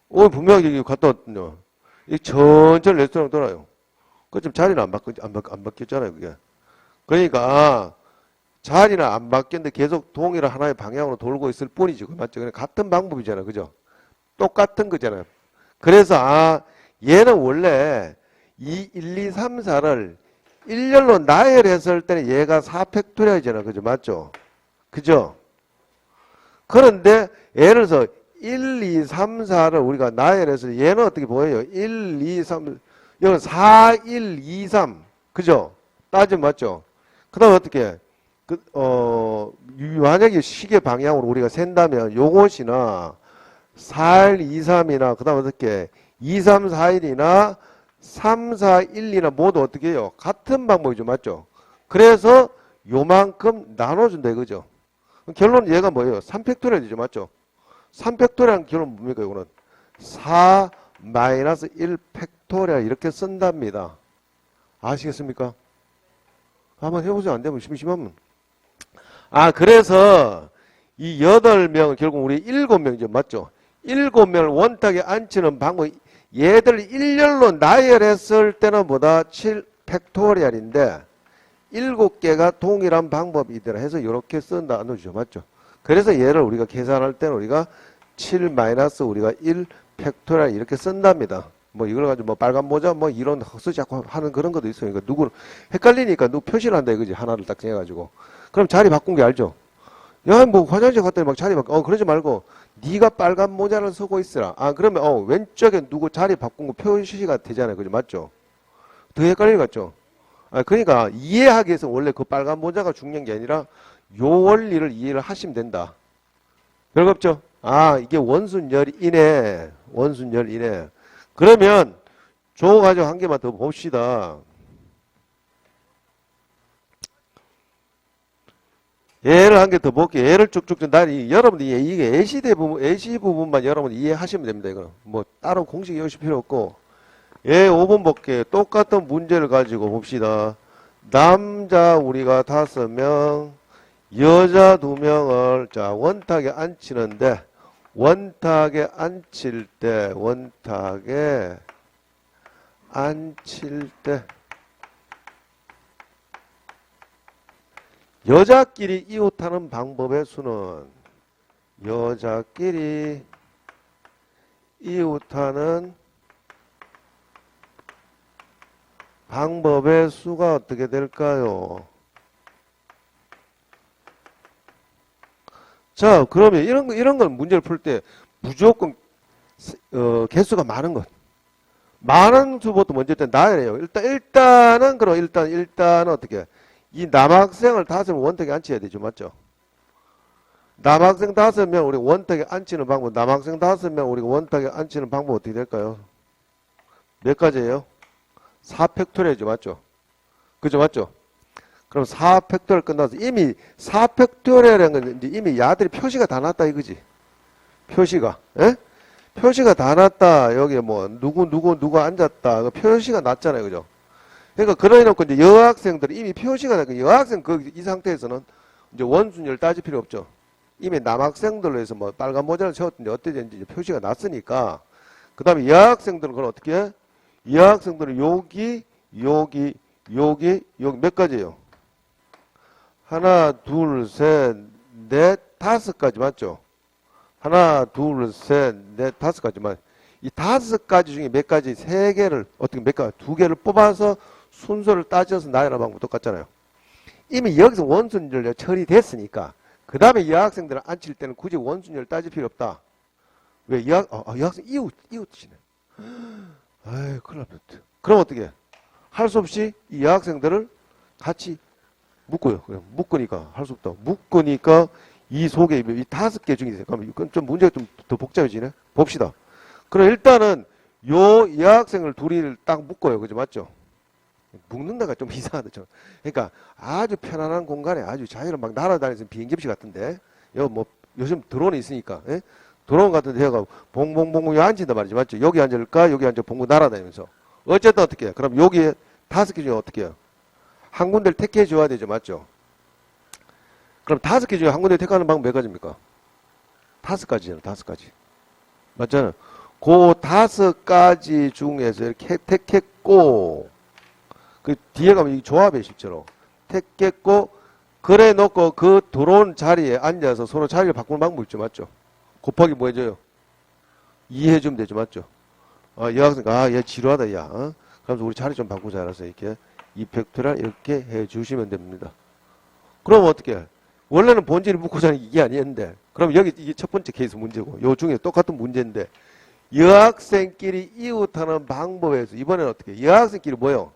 분명히 여기 갔다 왔거든요. 이 천천히 레스토랑 돌아요. 그 좀 자리는 안 바뀌었잖아요, 그게. 그러니까, 자리는 안 바뀌었는데 계속 동일한 하나의 방향으로 돌고 있을 뿐이지. 맞죠? 그냥 같은 방법이잖아요. 그죠? 똑같은 거잖아요. 그래서, 얘는 원래 1, 2, 3, 4를 1열로 나열했을 때는 얘가 4팩토리얼이잖아요. 그죠? 맞죠? 그죠? 그런데 예를 들어서 1, 2, 3, 4를 우리가 나열해서 얘는 어떻게 보여요? 1, 2, 3, 여기 4, 1, 2, 3. 그죠? 따지면 맞죠? 그 다음에 어떻게, 만약에 시계 방향으로 우리가 센다면 요것이나 4, 1, 2, 3이나 그 다음에 어떻게 2, 3, 4, 1이나 3, 4, 1, 2나 모두 어떻게 해요? 같은 방법이죠. 맞죠? 그래서 요만큼 나눠준다 이거죠. 결론은 얘가 뭐예요? 3팩토리얼이죠. 맞죠? 3팩토리얼 결론은 뭡니까? 이거는 4 마이너스 1 팩토리얼 이렇게 쓴답니다. 아시겠습니까? 한번 해보세요. 안 되면 심심하면. 그래서 이 8명 결국 우리 7명이죠. 맞죠? 7명을 원탁에 앉히는 방법, 얘들 일렬로 나열했을 때는 보다 7 팩토리얼인데 7개가 동일한 방법이더라 해서 이렇게 쓴다 나누죠. 맞죠? 그래서 얘를 우리가 계산할 때는 우리가 7 마이너스 우리가 1 팩토리얼 이렇게 쓴답니다. 뭐 이걸 가지고 뭐 빨간 모자 뭐 이런 헛소리 자꾸 하는 그런 것도 있어요. 그러니까 누구 헷갈리니까 누구 표시를 한다 이거지. 하나를 딱 정해가지고. 그럼 자리 바꾼 게 알죠? 야, 뭐 화장실 갔더니 막 자리 바꿔. 그러지 말고 네가 빨간 모자를 쓰고 있으라. 그러면 왼쪽에 누구 자리 바꾼 거 표시가 되잖아요. 그죠? 맞죠? 더 헷갈리는 것 같죠? 그러니까 이해하기 위해서 원래 그 빨간 모자가 중요한 게 아니라 요 원리를 이해를 하시면 된다. 별거 없죠? 이게 원순열이네. 원순열이네. 그러면 저 가지고 한 개만 더 봅시다. 얘를 한 개 더 볼게요. 얘를 쭉쭉 여러분들 이게 예시 부분만 여러분 이해하시면 됩니다. 이거는 뭐 따로 공식 외우실 필요 없고. 얘 5번 볼게요. 똑같은 문제를 가지고 봅시다. 남자 우리가 5명, 여자 2명을 자 원탁에 앉히는데 원탁에 앉힐 때 여자끼리 이웃하는 방법의 수는 여자끼리 이웃하는 방법의 수가 어떻게 될까요? 자, 그러면 이런 건 문제를 풀 때 무조건 개수가 많은 것. 많은 수부터 먼저 일단 나열해요. 일단은 어떻게 이 남학생을 5명 원탁에 앉혀야 되죠. 맞죠? 남학생 5명 우리 원탁에 앉히는 방법, 남학생 5명 우리가 원탁에 앉히는 방법 어떻게 될까요? 몇 가지예요? 4팩토리얼이죠. 맞죠? 그죠? 맞죠? 그럼 4팩토리얼 끝나서 이미 4팩토리얼이라는 건 이제 이미 야들이 표시가 다 났다 이거지. 표시가. 예? 표시가 다 났다. 여기에 뭐 누구 앉았다. 그 표시가 났잖아요. 그죠? 그러니까 그러해놓고 이제 여학생들이 이미 표시가 났고 여학생 이 상태에서는 이제 원순위를 따질 필요 없죠. 이미 남학생들로 해서 뭐 빨간 모자를 채웠는데 어떻게든지 표시가 났으니까 그 다음에 여학생들은 그걸 어떻게 해? 여학생들은 여기 몇 가지예요? 하나, 둘, 셋, 넷, 5가지 맞죠? 하나, 둘, 셋, 넷, 5가지만 이 5가지 중에 몇 가지 3개를 어떻게 몇 가지 2개를 뽑아서 순서를 따져서 나열하는 방법 똑같잖아요. 이미 여기서 원순열 처리됐으니까 그 다음에 여학생들을 앉힐 때는 굳이 원순열 따질 필요 없다. 왜? 여학생 이웃이네. 아이, 큰일 났다. 그럼 어떻게 해? 할 수 없이 이 여학생들을 같이 묶어요. 그냥 묶으니까 할 수 없다. 묶으니까 이 속에 이 5개 중에 그럼 이건 좀 문제가 좀 더 복잡해지네. 봅시다. 그럼 일단은 요 여학생을 둘이를 딱 묶어요. 그죠? 맞죠? 묶는다가 좀 이상하다. 그러니까 아주 편안한 공간에 아주 자유로 막 날아다니는 비행기 없이 같은데 요 뭐 요즘 드론이 있으니까 예? 드론 같은 데 해가 봉봉봉봉 여기 앉힌단 말이지. 맞죠? 여기 앉을까? 여기 앉아 봉봉 날아다니면서 어쨌든 어떻게 해? 그럼 여기 5개 중에 어떻게 해요? 한 군데를 택해 줘야 되죠. 맞죠? 그럼 5개 중에 한 군데 택하는 방법 몇 가지입니까? 5가지잖아. 5가지. 맞잖아. 그 5가지 중에서 이렇게 택했고 그 뒤에 가면 이 조합에 실제로 택했고 그래 놓고 그 들어온 자리에 앉아서 서로 자리를 바꾸는 방법 있죠. 맞죠? 곱하기 뭐 해줘요? 2 해주면 되죠. 맞죠? 여학생, 얘 지루하다, 야. 그러면서 우리 자리 좀 바꾸자. 알아서 이렇게 2팩토리얼 이렇게 해주시면 됩니다. 그럼 어떻게 해? 원래는 본질이 묶고자는 이게 아니었는데 그럼 여기 이게 첫 번째 케이스 문제고 요 중에 똑같은 문제인데 여학생끼리 이웃하는 방법에서 이번에는 어떻게 해? 여학생끼리 뭐요?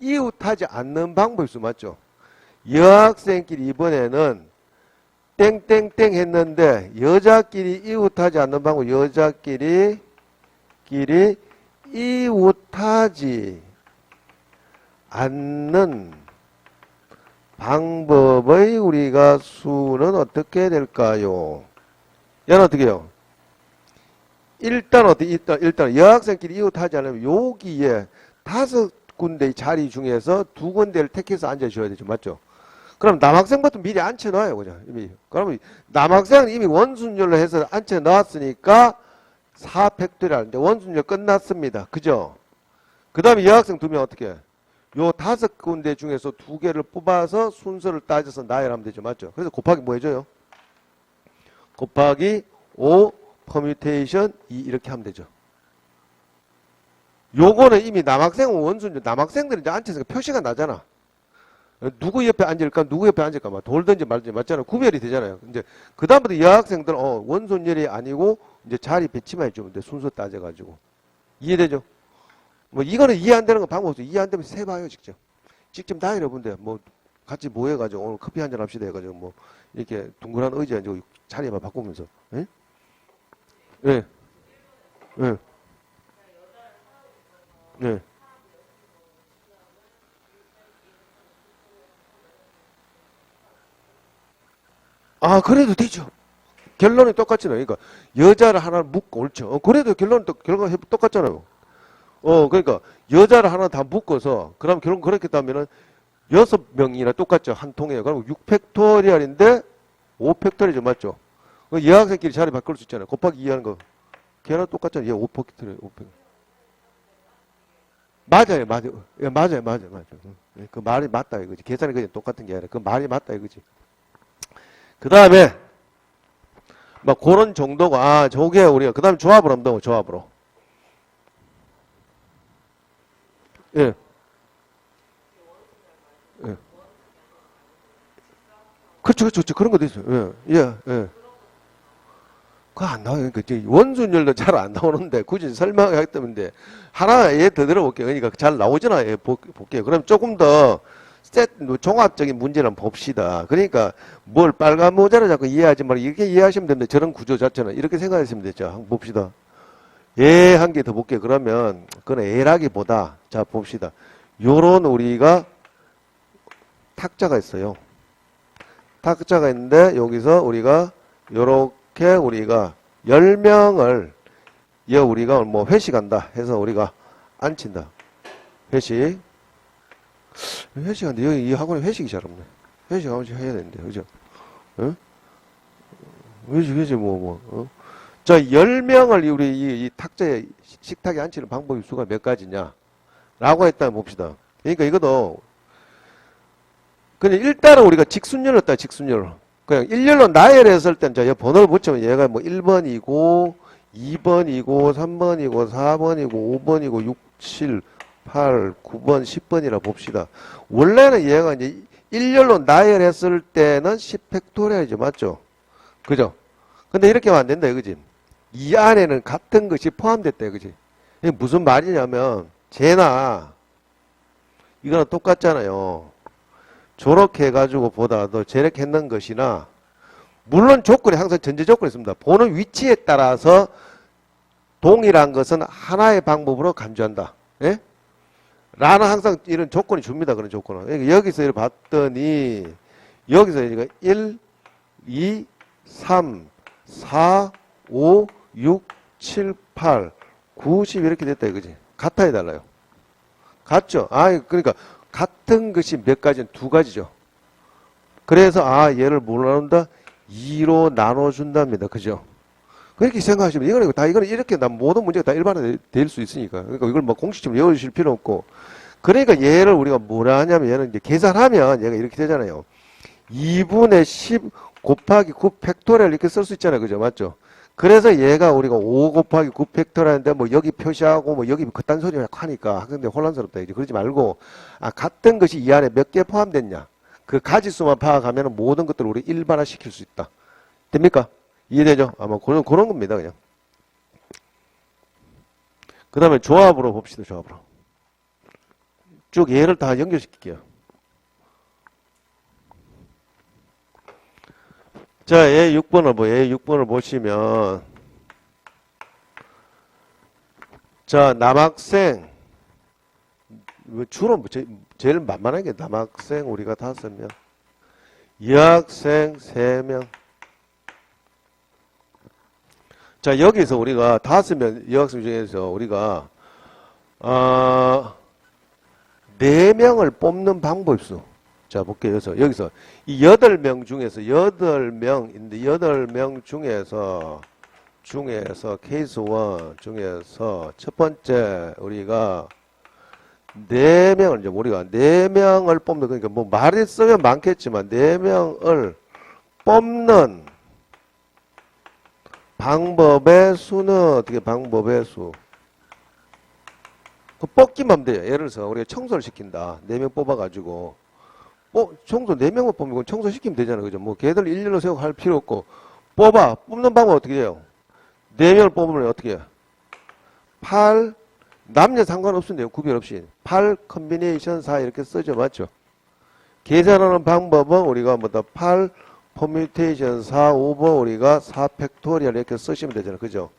이웃하지 않는 방법이 있어. 맞죠? 여학생끼리 이번에는 땡땡땡 했는데 여자끼리 이웃하지 않는 방법 여자끼리 이웃하지 않는 방법의 우리가 수는 어떻게 될까요? 얘는 어떻게 해요? 일단 여학생끼리 이웃하지 않으면 여기에 5군데의 자리 중에서 2군데를 택해서 앉아줘야 되죠. 맞죠? 그럼 남학생부터 미리 앉혀놔요. 그냥 이미. 그러면 남학생은 이미 원순열로 해서 앉혀놨으니까 4팩토리얼인데 원순열 끝났습니다. 그죠? 그 다음에 여학생 2명 어떻게 해? 요 5군데 중에서 2개를 뽑아서 순서를 따져서 나열하면 되죠. 맞죠? 그래서 곱하기 뭐 해줘요? 곱하기 5 퍼뮤테이션 2 이렇게 하면 되죠. 요거는 이미 남학생은 원순열, 남학생들은 이제 앉혀서 표시가 나잖아. 누구 옆에 앉을까, 누구 옆에 앉을까, 막 돌든지 말든지 맞잖아. 구별이 되잖아요. 이제 그다음부터 여학생들은 원순열이 아니고 이제 자리 배치만 해주면 돼. 순서 따져가지고. 이해되죠? 뭐 이거는 이해 안 되는 건 방법 없어요. 이해 안 되면 세봐요. 직접 다 여러분들 뭐 같이 모여가지고 오늘 커피 한잔 합시다 해가지고 뭐 이렇게 둥그란 의자에 앉고 자리만 바꾸면서 예? 예. 예. 예. 그래도 되죠. 결론이 똑같잖아요. 그러니까 여자를 하나 묶고 옳죠. 그래도 결과가 똑같잖아요. 그러니까 여자를 하나 다 묶어서 그럼 결국 그렇게 따면은 6명이나 똑같죠. 한 통에. 그럼 6팩토리얼인데 5팩토리얼이죠. 맞죠? 여학생끼리 자리 바꿀 수 있잖아요. 곱하기 2 하는 거. 걔랑 똑같잖아요. 얘 5팩토리얼. 5팩토리얼. 맞아요. 예, 맞아요. 그 말이 맞다 이거지. 계산이 그냥 똑같은 게 아니라 그 말이 맞다 이거지. 그 다음에 막 그런 정도고 저게 우리가 그 다음에 조합을 한다고 조합으로. 예. 예. 그렇죠. 그런 것도 있어요. 예. 그거 안 나와요. 그러니까 원순열도 잘 안 나오는데 굳이 설명하기 때문에 하나 예 더 들어볼게요. 그러니까 잘 나오잖아. 예, 볼게요. 그럼 조금 더 종합적인 문제를 한번 봅시다. 그러니까 뭘 빨간 모자를 자꾸 이해하지 말고 이렇게 이해하시면 됩니다. 저런 구조 자체는 이렇게 생각하시면 되죠. 한번 봅시다. 예, 한 개 더 볼게요. 그러면 그건 애라기보다 자 봅시다. 요런 우리가 탁자가 있어요. 탁자가 있는데 여기서 우리가 요렇게 우리가 10명을 우리가 뭐 회식한다 해서 우리가 앉힌다. 회식한데 여기 이 학원에 회식이 잘 없네. 회식 한 번씩 해야 되는데 그죠? 회식 자 10명을 우리 이 탁자에 식탁에 앉히는 방법의 수가 몇 가지냐 라고 했다 봅시다. 그러니까 이것도 근데 일단은 우리가 직순열로 했다. 직순열로 그냥 일렬로 나열했을 때는 자 번호를 붙이면 얘가 뭐 1번이고 2번이고 3번이고 4번이고 5번이고 6, 7, 8, 9번, 10번이라 봅시다. 원래는 얘가 이제 일렬로 나열했을 때는 10팩토리얼이죠. 맞죠? 그죠? 근데 이렇게 하면 안 된다, 그지? 이 안에는 같은 것이 포함됐다, 그지? 이게 무슨 말이냐면, 쟤나, 이거는 똑같잖아요. 저렇게 해가지고 보다도 저렇게 했는 것이나, 물론 조건이 항상 전제 조건이 있습니다. 보는 위치에 따라서 동일한 것은 하나의 방법으로 간주한다. 예? 라는 항상 이런 조건이 줍니다. 그런 조건은. 그러니까 여기서 이렇게 봤더니, 여기서 이거 1, 2, 3, 4, 5, 6, 7, 8, 9, 10 이렇게 됐다 이거지. 같아야 달라요. 같죠? 그러니까 같은 것이 몇 가지는 두 가지죠. 그래서 얘를 뭘로 나눈다? 2로 나눠준답니다. 그죠? 그렇게 생각하시면 이거는 이렇게 모든 문제가 다 일반화될 수 있으니까. 그러니까 이걸 뭐 공식적으로 외우실 필요 없고. 그러니까 얘를 우리가 뭐라 하냐면 얘는 이제 계산하면 얘가 이렇게 되잖아요. 2분의 10 곱하기 9 팩토리얼 이렇게 쓸 수 있잖아요. 그죠? 맞죠? 그래서 얘가 우리가 5 곱하기 9 팩토리얼인데 뭐 여기 표시하고 뭐 여기 그딴 소리 막 하니까 학생들 혼란스럽다. 이제 그러지 말고 같은 것이 이 안에 몇 개 포함됐냐. 그 가지수만 파악하면 모든 것들을 우리 일반화 시킬 수 있다. 됩니까? 이해되죠? 아마 그런 겁니다. 그냥. 그 다음에 조합으로 봅시다. 조합으로. 쭉 얘를 다 연결시킬게요. 자, 얘 6번을 보시면, 자, 남학생, 주로 제일 만만한 게 남학생 우리가 5명, 여학생 3명. 자, 여기서 우리가 5명 여학생 중에서 우리가 4명을 뽑는 방법수. 자, 볼게요. 여기서 이 8명 중에서 8명인데 8명 중에서 케이스 1 중에서 첫 번째 우리가 4명을 이제 우리가 4명을 뽑는, 그러니까 뭐 말이 쓰면 많겠지만 4명을 뽑는 방법의 수는 어떻게 방법의 수? 그 뽑기만 하면 돼요. 예를 들어서 우리가 청소를 시킨다. 4명 뽑아가지고 청소 4명만 뽑으면 청소시키면 되잖아요. 그죠? 뭐 걔들 일일로 세우고 할 필요 없고 뽑는 방법 어떻게 해요? 4명을 뽑으면 어떻게 해요? 8 남녀 상관없는데요. 구별 없이 8 컨비네이션 4 이렇게 쓰죠. 맞죠? 계산하는 방법은 우리가 뭐다 8 퍼뮤테이션 4 오버 우리가 4 팩토리얼 이렇게 쓰시면 되잖아요. 그죠?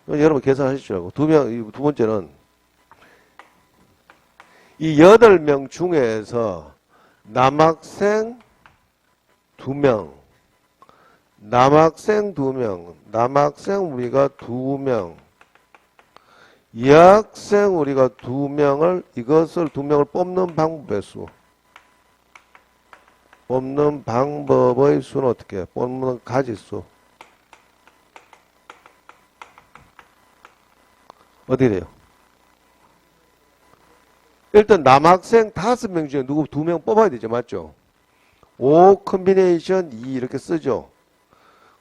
여러분 계산하시죠. 두 번째는 이 8명 중에서 남학생 2명, 남학생 우리가 2명, 여학생 우리가 2명을, 이것을 2명을 뽑는 방법의 수. 뽑는 방법의 수는 어떻게 해요? 뽑는 가지수. 어떻게 돼요? 일단 남학생 5명 중에 누구 2명 뽑아야 되죠. 맞죠? 5 컨비네이션 2 이렇게 쓰죠.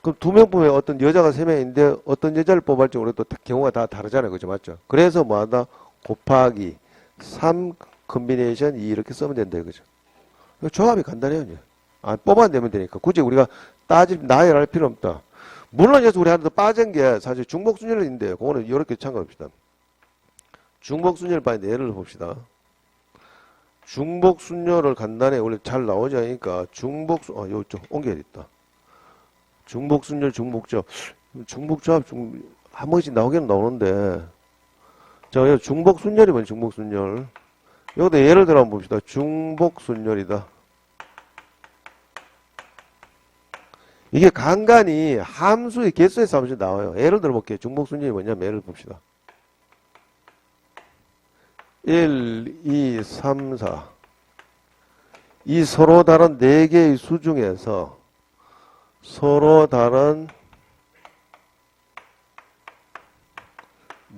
그럼 2명 뽑으면 어떤 여자가 3명인데 어떤 여자를 뽑을지 우리 또 경우가 다 다르잖아요. 그죠? 맞죠? 그래서 뭐하다? 곱하기 3 컨비네이션 2 이렇게 쓰면 된다. 그죠? 조합이 간단해요. 이제. 뽑아내면 되니까. 굳이 우리가 나열할 필요 없다. 물론 여기서 우리 하나 더 빠진 게 사실 중복순열인데요. 그거는 이렇게 참고합시다. 중복순열 빠진데 예를 봅시다. 중복순열을 간단히 원래 잘 나오지 않으니까 요쪽 옮겨야겠다. 중복순열, 중복조합 한 번씩 나오긴 나오는데 자, 중복순열이면 중복순열. 여기다 예를 들어 한번 봅시다. 중복순열이다. 이게 간간히 함수의 개수에서 한 번씩 나와요. 예를 들어 볼게요. 중복순열이 뭐냐면 예를 봅시다. 1, 2, 3, 4. 이 서로 다른 4개의 수 중에서 서로 다른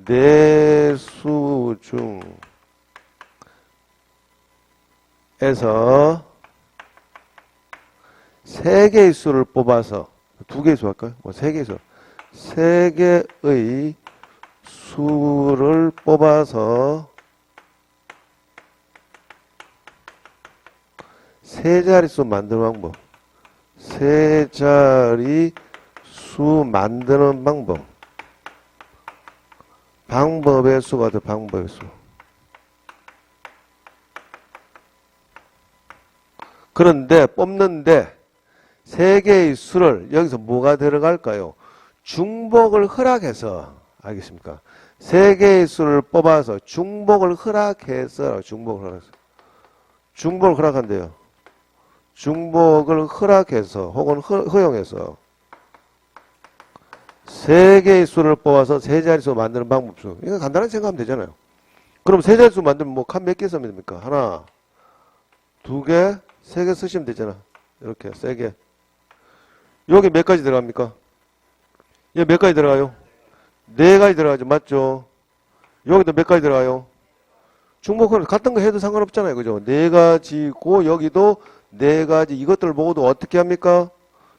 4수 중에서 3개의 수를 뽑아서 2개의 수 할까요? 3개의 수. 3개의 수를 뽑아서 세 자릿수 만드는 방법. 세 자릿수 만드는 방법. 방법의 수가 더 방법의 수. 그런데 뽑는데 세 개의 수를 여기서 뭐가 들어갈까요? 중복을 허락해서, 알겠습니까? 세 개의 수를 뽑아서 중복을 허락해서, 중복을 허락한대요. 중복을 허락해서 혹은 허용해서 세 개의 수를 뽑아서 세 자릿수 만드는 방법수. 이거 간단하게 생각하면 되잖아요. 그럼 세 자릿수 만들면 뭐 칸 몇 개 쓰면 됩니까? 하나, 두 개, 세 개 쓰시면 되잖아. 이렇게 세 개. 여기 몇 가지 들어갑니까? 얘 몇 가지 들어가요? 네 가지 들어가죠. 맞죠? 여기도 몇 가지 들어가요? 중복을 같은 거 해도 상관없잖아요. 그죠? 네 가지고 여기도 네 가지. 이것들을 보고도 어떻게 합니까?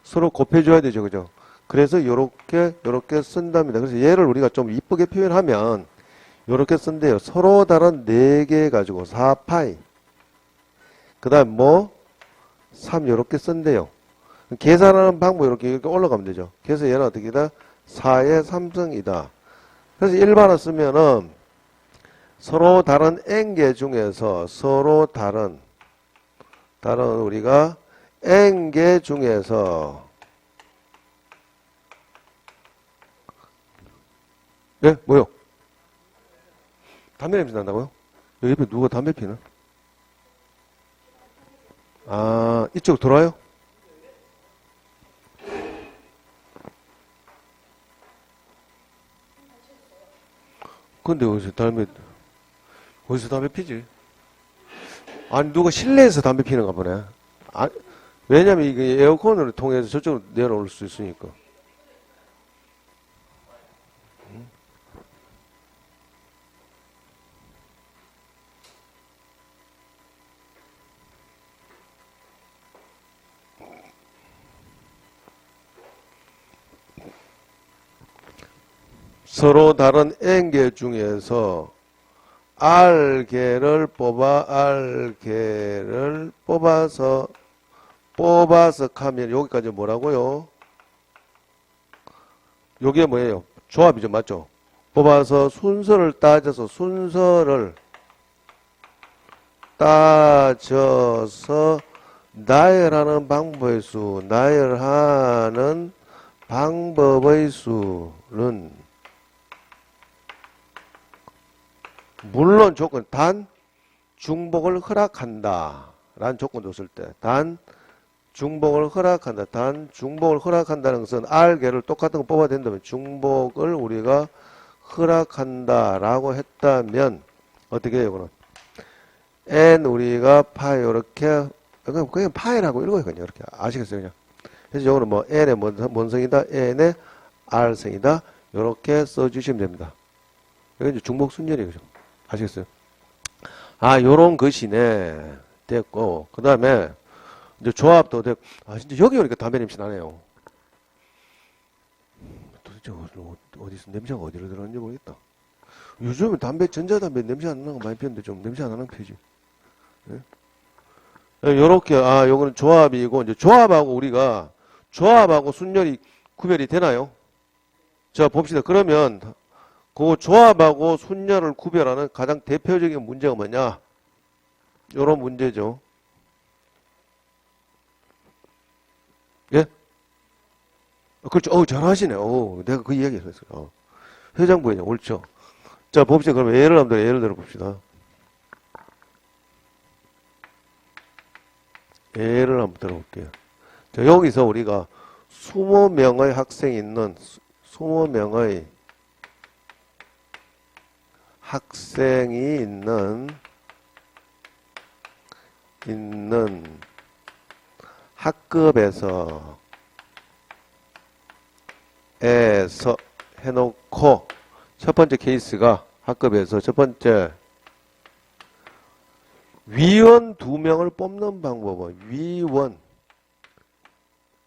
서로 곱해줘야 되죠. 그죠? 그래서 요렇게 쓴답니다. 그래서 얘를 우리가 좀 이쁘게 표현하면 요렇게 쓴대요. 서로 다른 4개 가지고 4파이. 그 다음 뭐? 3 요렇게 쓴대요. 계산하는 방법 이렇게 올라가면 되죠. 그래서 얘는 어떻게 다 4의 3승이다. 그래서 일반어 쓰면은 서로 다른 n개 중에서 서로 다른 우리가 n개 중에서 네? 뭐요? 담배 냄새 난다고요? 여기 옆에 누가 담배 피나? 아, 이쪽 돌아요? 근데 어디서 담배 피지? 아니, 누가 실내에서 담배 피는가 보네. 아, 왜냐면 이게 에어컨을 통해서 저쪽으로 내려올 수 있으니까. 서로 다른 n개 중에서 r개를 뽑아서 하면 여기까지 뭐라고요? 요게 뭐예요? 조합이죠. 맞죠? 뽑아서 순서를 따져서 나열하는 방법의 수는 물론 조건 단 중복을 허락한다 라는 조건도 쓸 때 단 중복을 허락한다는 것은 R개를 똑같은 거 뽑아야 된다면 중복을 우리가 허락한다 라고 했다면 어떻게 해요? 그럼 N 우리가 파이 이렇게 그냥 파이라고 읽어요. 그냥 이렇게 아시겠어요? 그냥 그래서 이거는 뭐 N의 뭔 성이다 N의 R성이다 이렇게 써주시면 됩니다. 이게 이제 중복 순열이에요. 그죠? 아시겠어요? 아, 요런 것이네. 됐고, 그 다음에, 이제 조합도 됐고, 아, 진짜 여기 오니까 담배 냄새 나네요. 도대체 어디서 냄새가 어디로 들어갔는지 모르겠다. 요즘은 전자담배 냄새 안 나는 거 많이 피우는데 좀 냄새 안 나는 편이지. 예? 요렇게, 요거는 조합이고, 이제 조합하고 순열이 구별이 되나요? 자, 봅시다. 그러면, 그 조합하고 순열을 구별하는 가장 대표적인 문제가 뭐냐? 요런 문제죠. 예? 그렇죠. 잘하시네. 내가 그 이야기 했어요. 회장부회장, 옳죠. 자, 봅시다. 그러면 예를 들어 봅시다. 예를 한번 들어볼게요. 자, 여기서 우리가 20명의 학생이 있는, 20명의 학생이 있는 학급에서 해놓고 첫 번째 케이스가 학급에서 첫 번째 위원 2명을 뽑는 방법은 위원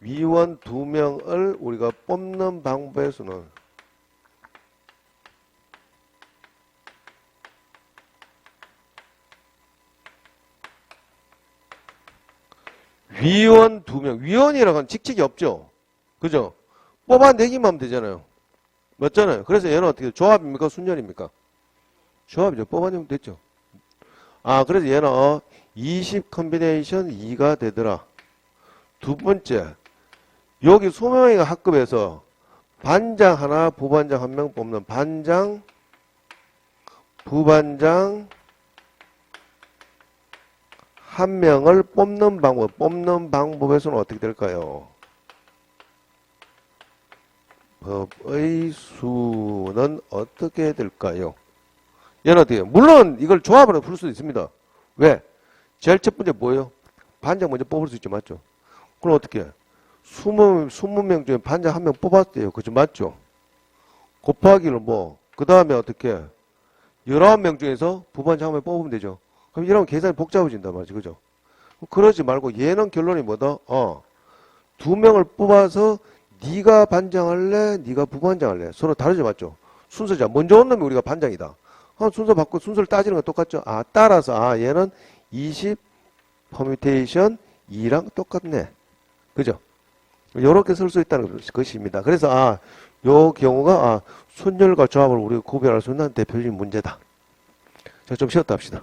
2명을 우리가 뽑는 방법의 수는 위원 2명. 위원이라고 하는 직책이 없죠. 그죠? 뽑아내기만 하면 되잖아요. 맞잖아요. 그래서 얘는 어떻게, 조합입니까? 순열입니까? 조합이죠. 뽑아내면 됐죠. 아, 그래서 얘는 20 컨비네이션 2가 되더라. 두 번째, 여기 소명이가 학급에서 반장 하나, 부반장 한 명 뽑는 반장, 부반장 한 명을 뽑는 방법에서는 어떻게 될까요? 법의 수는 어떻게 될까요? 얘는 어떻게 해요? 물론 이걸 조합으로 풀 수도 있습니다. 왜? 제일 첫 번째 뭐예요? 반장 먼저 뽑을 수 있죠. 맞죠? 그럼 어떻게 해요? 20명 중에 반장 한 명 뽑았대요. 그죠? 맞죠? 곱하기를 그 다음에 어떻게 해? 19명 중에서 부반장 한 명 뽑으면 되죠. 그럼 이러면 계산이 복잡해진단 말이죠. 그죠? 그러지 말고 얘는 결론이 뭐다? 2명을 뽑아서 네가 반장할래? 네가 부반장할래? 서로 다르죠. 맞죠? 순서자. 먼저 온 놈이 우리가 반장이다. 순서 바꾸고 순서를 따지는 건 똑같죠? 따라서 얘는 20 퍼뮤테이션 2랑 똑같네. 그죠? 요렇게 쓸 수 있다는 것입니다. 그래서 요 경우가 순열과 조합을 우리가 구별할 수 있는 대표적인 문제다. 자, 좀 쉬었다 합시다.